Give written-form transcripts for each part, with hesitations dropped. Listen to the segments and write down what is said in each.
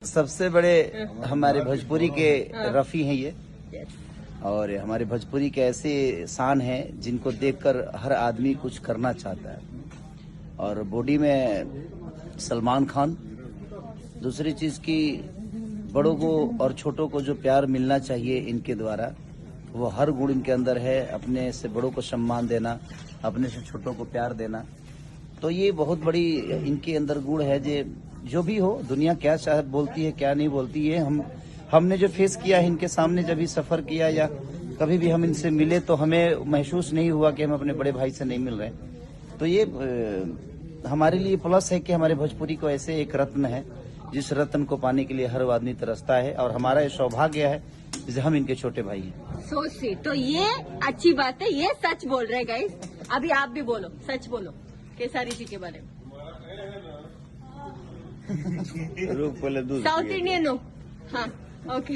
सबसे बड़े हमारे भोजपुरी के रफ़ी हैं ये, और हमारे भोजपुरी के ऐसे शान हैं जिनको देखकर हर आदमी कुछ करना चाहता है। और बॉडी में सलमान खान, दूसरी चीज़ की बड़ों को और छोटों को जो प्यार मिलना चाहिए इनके द्वारा, वो हर गुण इनके अंदर है। अपने से बड़ों को सम्मान देना, अपने से छोटों को प्यार देना, तो ये बहुत बड़ी इनके अंदर गुण है। जो भी हो, दुनिया क्या बोलती है क्या नहीं बोलती है, हमने जो फेस किया है इनके सामने, जब भी सफर किया या कभी भी हम इनसे मिले तो हमें महसूस नहीं हुआ कि हम अपने बड़े भाई से नहीं मिल रहे। तो ये हमारे लिए प्लस है कि हमारे भोजपुरी को ऐसे एक रत्न है जिस रत्न को पाने के लिए हर आदमी तरसता है, और हमारा ये सौभाग्य है जिसे हम इनके छोटे भाई हैं। So sweet. तो ये अच्छी बात है, ये सच बोल रहे गाइस। अभी आप भी बोलो, सच बोलो केसारी जी के बारे में। साउथ इंडियन हो? हाँ, okay.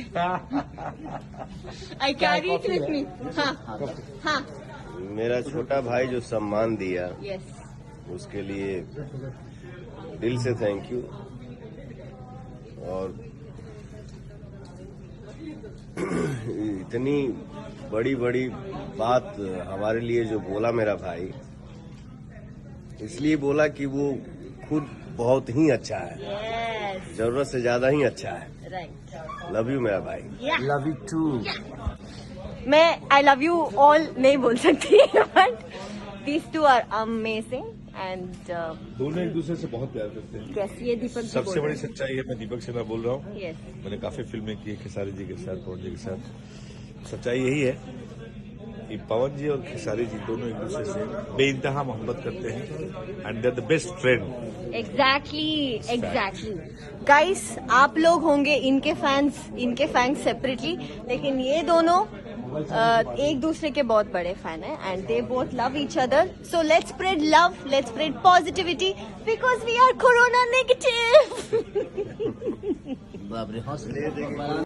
I carry it with me. हाँ हाँ। मेरा छोटा भाई जो सम्मान दिया, यस, उसके लिए दिल से थैंक यू। और इतनी बड़ी बड़ी बात हमारे लिए जो बोला मेरा भाई, इसलिए बोला कि वो खुद बहुत ही अच्छा है, यस, जरूरत से ज्यादा ही अच्छा है। राइट। लव यू मेरा भाई। Love you too. मैं आई लव यू ऑल नहीं बोल सकती, but these two are amazing and दोनों एक दूसरे से बहुत प्यार करते हैं। कैसी है दीपक जी? सबसे बड़ी सच्चाई है, मैं दीपक सिन्हा बोल रहा हूँ। यस, मैंने काफी फिल्में की है खेसारी जी के साथ, पवन जी के साथ। सच्चाई यही है कि पवन जी और खेसारी जी दोनों एक दूसरे से बेइंतहा मोहब्बत करते हैं and they are the best friend. Exactly guys, आप लोग होंगे इनके फैंस सेपरेटली, लेकिन ये दोनों एक दूसरे के बहुत बड़े फैन हैं and they both love each other. So let's spread love, let's spread positivity because we are corona negative. बाप रे, हौसले